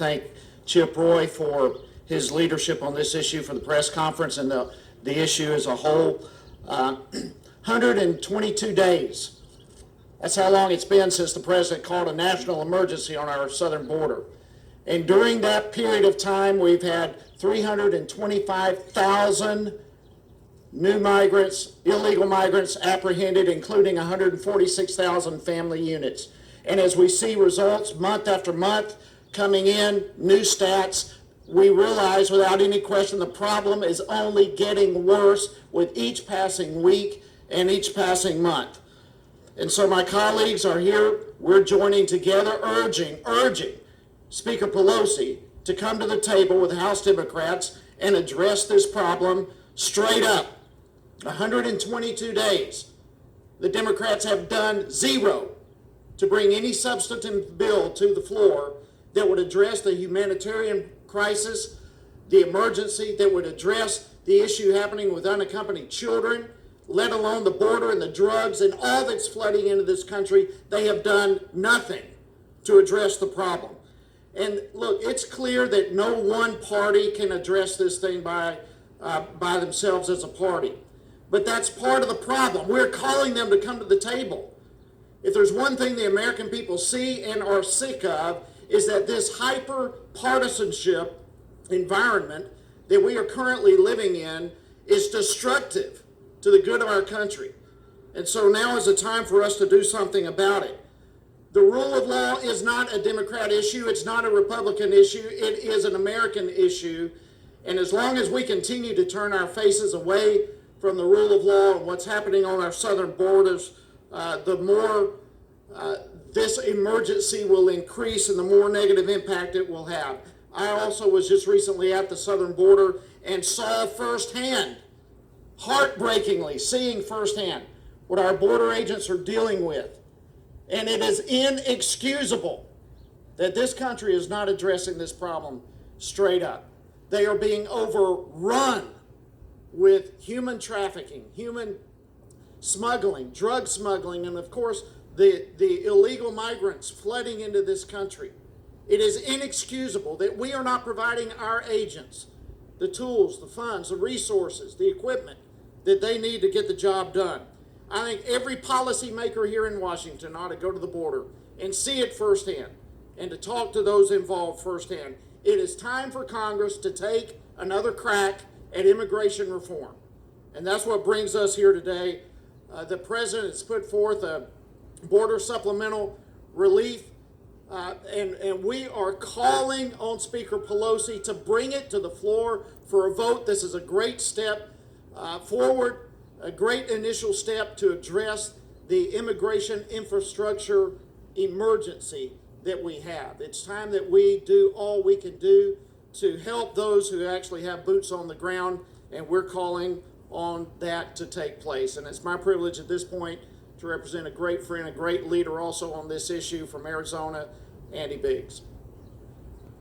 thank Chip Roy for his leadership on this issue for the press conference and the issue as a whole. 122 days. That's how long it's been since the president called a national emergency on our southern border. And during that period of time, we've had 325,000 new migrants, illegal migrants apprehended, including 146,000 family units. And as we see results month after month coming in, new stats, we realize without any question the problem is only getting worse with each passing week and each passing month. And so my colleagues are here, we're joining together, urging Speaker Pelosi to come to the table with House Democrats and address this problem straight up. 122 days. The Democrats have done zero to bring any substantive bill to the floor that would address the humanitarian crisis, the emergency, that would address the issue happening with unaccompanied children, let alone the border and the drugs and all that's flooding into this country. They have done nothing to address the problem. And look, it's clear that no one party can address this thing by themselves as a party. But that's part of the problem. We're calling them to come to the table. If there's one thing the American people see and are sick of, is that this hyper-partisanship environment that we are currently living in is destructive to the good of our country. And so now is the time for us to do something about it. The rule of law is not a Democrat issue. It's not a Republican issue. It is an American issue. And as long as we continue to turn our faces away from the rule of law and what's happening on our southern borders, the more this emergency will increase and the more negative impact it will have. I also was just recently at the southern border and saw firsthand, heartbreakingly seeing firsthand, what our border agents are dealing with. And it is inexcusable that this country is not addressing this problem straight up. They are being overrun with human trafficking, human smuggling, drug smuggling, and of course, the illegal migrants flooding into this country. It is inexcusable that we are not providing our agents the tools, the funds, the resources, the equipment that they need to get the job done. I think every policymaker here in Washington ought to go to the border and see it firsthand and to talk to those involved firsthand. It is time for Congress to take another crack at immigration reform. And that's what brings us here today. The president has put forth a border supplemental relief, and we are calling on Speaker Pelosi to bring it to the floor for a vote. This is a great step forward, a great initial step to address the immigration infrastructure emergency that we have. It's time that we do all we can do to help those who actually have boots on the ground, and we're calling on that to take place. And it's my privilege at this point to represent a great friend, a great leader also on this issue from Arizona, Andy Biggs.